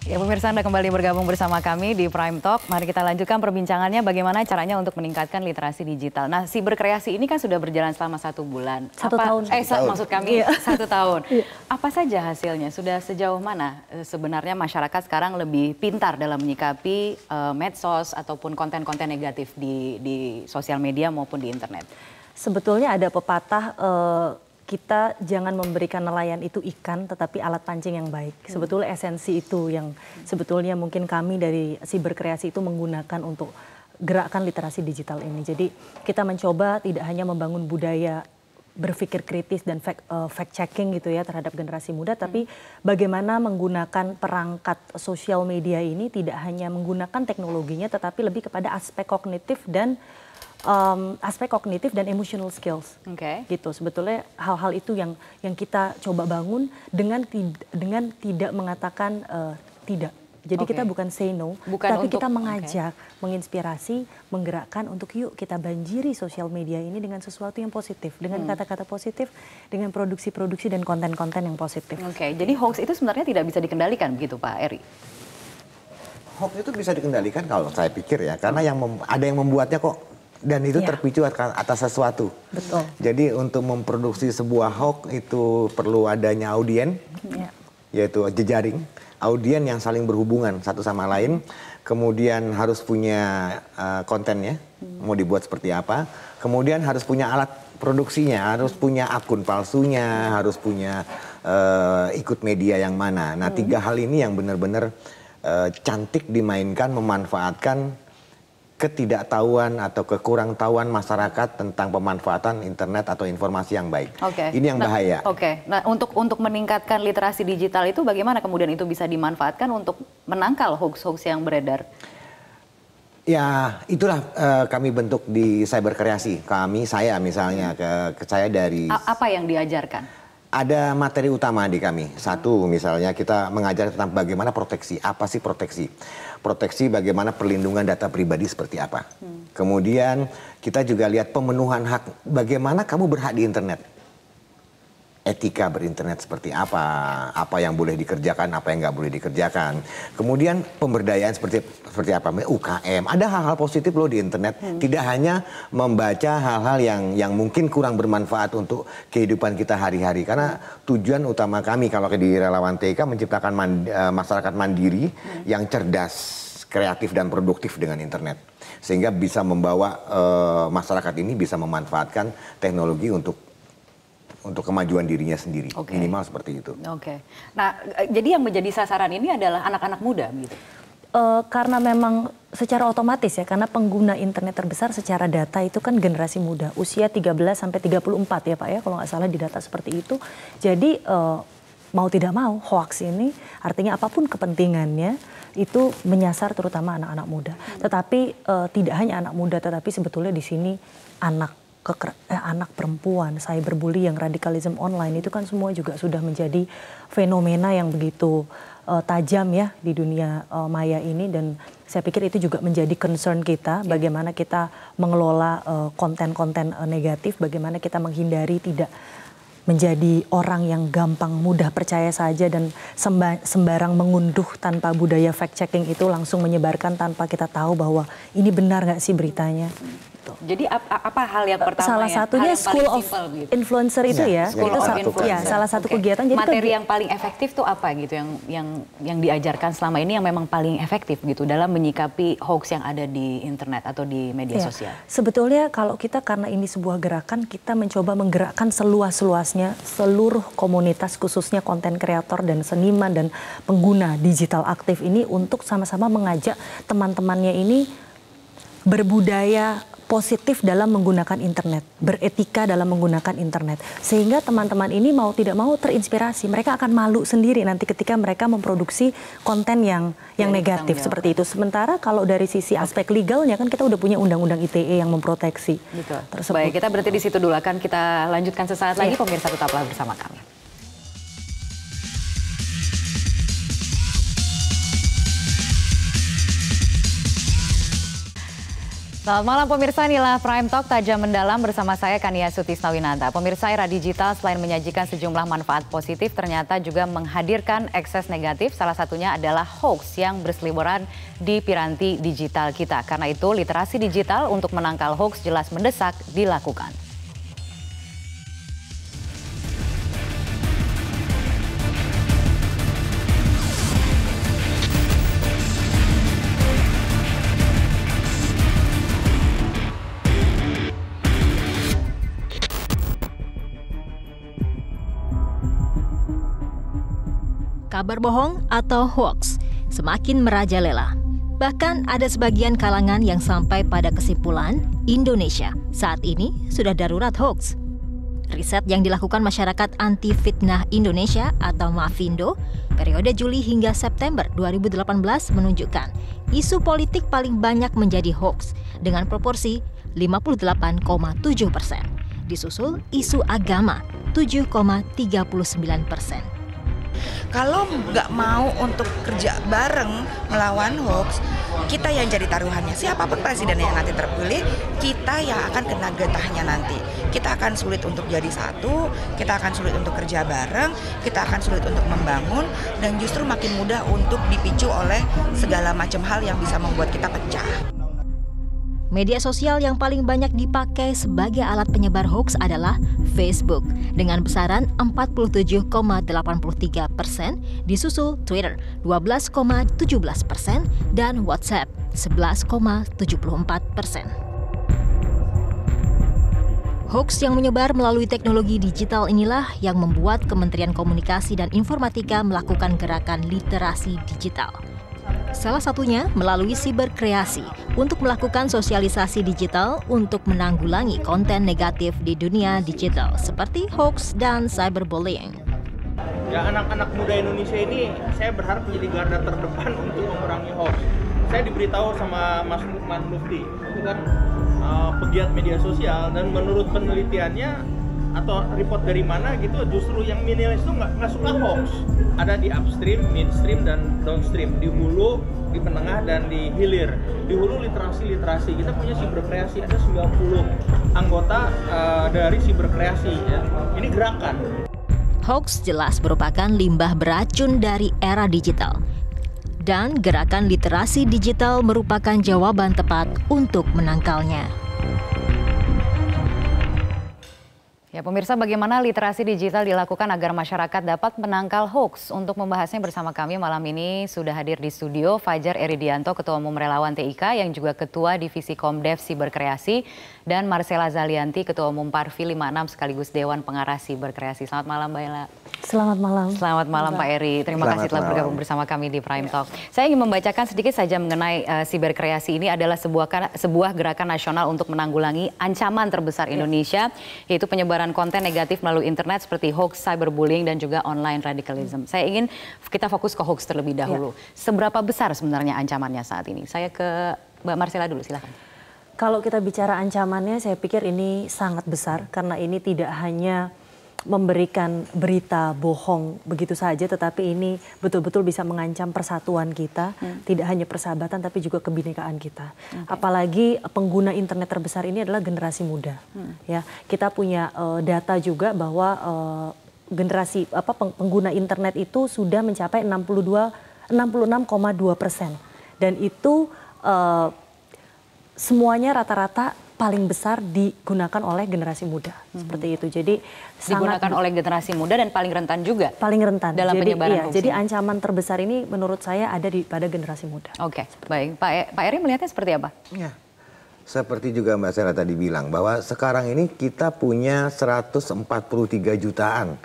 Ya, pemirsa, Anda kembali bergabung bersama kami di Prime Talk. Mari kita lanjutkan perbincangannya bagaimana caranya untuk meningkatkan literasi digital. Nah, Siberkreasi ini kan sudah berjalan selama 1 bulan. Tahun. Maksud kami 1 tahun. Iya. Apa saja hasilnya? Sudah sejauh mana sebenarnya masyarakat sekarang lebih pintar dalam menyikapi medsos ataupun konten-konten negatif di sosial media maupun di internet? Sebetulnya ada pepatah, kita jangan memberikan nelayan itu ikan tetapi alat pancing yang baik. Sebetulnya esensi itu yang sebetulnya mungkin kami dari Siberkreasi itu menggunakan untuk gerakan literasi digital ini. Jadi kita mencoba tidak hanya membangun budaya berpikir kritis dan fact checking gitu ya terhadap generasi muda, tapi bagaimana menggunakan perangkat sosial media ini tidak hanya menggunakan teknologinya tetapi lebih kepada aspek kognitif dan emotional skills, gitu. Sebetulnya hal-hal itu yang kita coba bangun dengan tidak mengatakan tidak. Jadi kita bukan say no, tapi kita mengajak, menginspirasi, menggerakkan untuk yuk kita banjiri sosial media ini dengan sesuatu yang positif, dengan kata-kata positif, dengan produksi-produksi dan konten-konten yang positif. Jadi hoax itu sebenarnya tidak bisa dikendalikan begitu Pak Eri? Hoax itu bisa dikendalikan kalau saya pikir ya, karena ada yang membuatnya kok. Dan itu terpicu atas sesuatu. Betul. Jadi untuk memproduksi sebuah hoax itu perlu adanya audien, yaitu jejaring. Audien yang saling berhubungan satu sama lain. Kemudian harus punya kontennya, mau dibuat seperti apa. Kemudian harus punya alat produksinya, harus punya akun palsunya, harus punya ikut media yang mana. Nah 3 hal ini yang benar-benar cantik dimainkan, memanfaatkan ketidaktahuan atau kekurangtahuan masyarakat tentang pemanfaatan internet atau informasi yang baik. Ini yang bahaya. Nah, untuk meningkatkan literasi digital itu bagaimana kemudian itu bisa dimanfaatkan untuk menangkal hoax-hoax yang beredar? Ya, itulah kami bentuk di Siberkreasi. Saya misalnya, saya dari... Apa yang diajarkan? Ada materi utama di kami. Satu, misalnya kita mengajar tentang bagaimana proteksi. Apa sih proteksi? Proteksi bagaimana perlindungan data pribadi seperti apa. Kemudian kita juga lihat pemenuhan hak. Bagaimana kamu berhak di internet. Etika berinternet seperti apa yang boleh dikerjakan, apa yang nggak boleh dikerjakan. Kemudian pemberdayaan seperti apa, UKM. Ada hal-hal positif loh di internet. Tidak hanya membaca hal-hal yang mungkin kurang bermanfaat untuk kehidupan kita hari-hari. Karena tujuan utama kami kalau di Relawan TK menciptakan masyarakat mandiri yang cerdas, kreatif dan produktif dengan internet. Sehingga bisa membawa masyarakat ini bisa memanfaatkan teknologi untuk kemajuan dirinya sendiri, minimal seperti itu. Nah, jadi yang menjadi sasaran ini adalah anak-anak muda, gitu. Karena memang secara otomatis ya, karena pengguna internet terbesar secara data itu kan generasi muda, usia 13 sampai 34 ya Pak ya, kalau nggak salah di data seperti itu. Jadi mau tidak mau hoax ini artinya apapun kepentingannya itu menyasar terutama anak-anak muda. Tetapi tidak hanya anak muda, tetapi sebetulnya di sini anak perempuan, cyberbullying, yang radikalisme online itu kan semua juga sudah menjadi fenomena yang begitu tajam ya di dunia maya ini, dan saya pikir itu juga menjadi concern kita, bagaimana kita mengelola konten-konten negatif, bagaimana kita menghindari tidak menjadi orang yang gampang mudah percaya saja dan sembarang mengunduh tanpa budaya fact checking itu langsung menyebarkan tanpa kita tahu bahwa ini benar nggak sih beritanya. Jadi apa hal yang pertama? Salah satunya School of Influencer itu ya, salah satu kegiatan. Jadi materi yang paling efektif tuh apa gitu yang diajarkan selama ini yang memang paling efektif gitu dalam menyikapi hoax yang ada di internet atau di media sosial? Sebetulnya kalau kita karena ini sebuah gerakan, kita mencoba menggerakkan seluas-luasnya seluruh komunitas khususnya konten kreator dan seniman dan pengguna digital aktif ini untuk sama-sama mengajak teman-temannya ini berbudaya positif dalam menggunakan internet, beretika dalam menggunakan internet. Sehingga teman-teman ini mau tidak mau terinspirasi. Mereka akan malu sendiri nanti ketika mereka memproduksi konten yang negatif seperti itu. Sementara kalau dari sisi aspek legalnya kan kita udah punya undang-undang ITE yang memproteksi. Tersebut. Baik, kita berhenti di situ dulu. Akan kita lanjutkan sesaat lagi. Pemirsa tetaplah bersama kami. Selamat malam pemirsa, inilah Prime Talk Tajam Mendalam bersama saya Kania Sutisnawinata. Pemirsa, era digital selain menyajikan sejumlah manfaat positif ternyata juga menghadirkan ekses negatif. Salah satunya adalah hoax yang berseliweran di piranti digital kita. Karena itu literasi digital untuk menangkal hoax jelas mendesak dilakukan. Kabar bohong atau hoax semakin merajalela. Bahkan ada sebagian kalangan yang sampai pada kesimpulan Indonesia saat ini sudah darurat hoax. Riset yang dilakukan Masyarakat Anti Fitnah Indonesia atau Mafindo periode Juli hingga September 2018 menunjukkan isu politik paling banyak menjadi hoax dengan proporsi 58,7%. Disusul isu agama 7,39%. Kalau nggak mau untuk kerja bareng melawan hoax, kita yang jadi taruhannya. Siapapun presiden yang nanti terpilih, kita yang akan kena getahnya nanti. Kita akan sulit untuk jadi satu, kita akan sulit untuk kerja bareng, kita akan sulit untuk membangun, dan justru makin mudah untuk dipicu oleh segala macam hal yang bisa membuat kita pecah. Media sosial yang paling banyak dipakai sebagai alat penyebar hoax adalah Facebook dengan besaran 47,83%, disusul Twitter 12,17% dan WhatsApp 11,74%. Hoax yang menyebar melalui teknologi digital inilah yang membuat Kementerian Komunikasi dan Informatika melakukan gerakan literasi digital. Salah satunya melalui siberkreasi untuk melakukan sosialisasi digital untuk menanggulangi konten negatif di dunia digital seperti hoax dan cyberbullying. Ya, anak-anak muda Indonesia ini saya berharap menjadi garda terdepan untuk memerangi hoax. Saya diberitahu sama Mas Lukman Lufti, itu kan pegiat media sosial, dan menurut penelitiannya atau report dari mana gitu, justru yang milenial itu nggak suka hoax. Ada di upstream, midstream, dan downstream, di hulu, di menengah, dan di hilir. Di hulu literasi kita punya siberkreasi, ada 90 anggota dari siberkreasi ya. Ini gerakan. Hoax jelas merupakan limbah beracun dari era digital. Dan gerakan literasi digital merupakan jawaban tepat untuk menangkalnya. Ya, pemirsa, bagaimana literasi digital dilakukan agar masyarakat dapat menangkal hoax? Untuk membahasnya bersama kami malam ini sudah hadir di studio Fajar Eridianto, Ketua Umum Relawan TIK yang juga Ketua Divisi Komdev Siberkreasi, dan Marcella Zalianti, Ketua Umum Parvi 56 sekaligus Dewan Pengarah Siberkreasi. Selamat malam, Mbak Ella. Selamat malam. Selamat malam Pak Eri. Terima kasih telah bergabung bersama kami di Prime Talk. Saya ingin membacakan sedikit saja mengenai siberkreasi. Ini adalah sebuah gerakan nasional untuk menanggulangi ancaman terbesar Indonesia, yaitu penyebaran konten negatif melalui internet seperti hoax, cyberbullying, dan juga online radicalism. Saya ingin kita fokus ke hoax terlebih dahulu. Seberapa besar sebenarnya ancamannya saat ini? Saya ke Mbak Marcella dulu, silakan. Kalau kita bicara ancamannya, saya pikir ini sangat besar karena ini tidak hanya memberikan berita bohong begitu saja, tetapi ini betul-betul bisa mengancam persatuan kita, tidak hanya persahabatan tapi juga kebinekaan kita. Apalagi pengguna internet terbesar ini adalah generasi muda. Ya, kita punya data juga bahwa generasi pengguna internet itu sudah mencapai 66,2%, dan itu semuanya rata-rata paling besar digunakan oleh generasi muda, seperti itu. Jadi digunakan oleh generasi muda dan paling rentan juga. Paling rentan dalam penyebaran hoax. Jadi ancaman terbesar ini menurut saya ada pada generasi muda. Oke, baik. Pak Eri melihatnya seperti apa? Ya, seperti juga Mbak Sarah tadi bilang bahwa sekarang ini kita punya 143 jutaan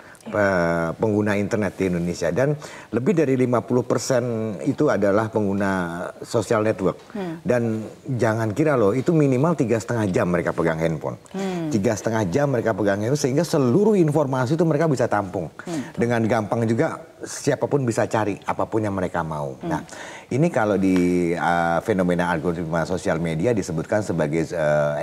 pengguna internet di Indonesia, dan lebih dari 50% itu adalah pengguna social network. Dan jangan kira loh, itu minimal 3,5 jam mereka pegang handphone. 3,5 jam mereka pegang handphone, sehingga seluruh informasi itu mereka bisa tampung. Dengan gampang juga siapapun bisa cari apapun yang mereka mau. Nah, ini kalau di fenomena algoritma sosial media disebutkan sebagai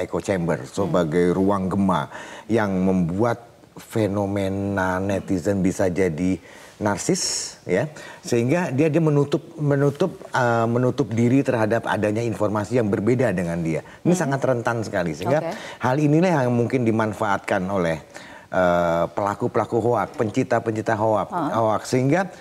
echo chamber, sebagai ruang gema yang membuat fenomena netizen bisa jadi narsis, ya, sehingga dia menutup diri terhadap adanya informasi yang berbeda dengan dia. Ini sangat rentan sekali, sehingga hal inilah yang mungkin dimanfaatkan oleh pelaku-pelaku hoak, pencipta hoak, sehingga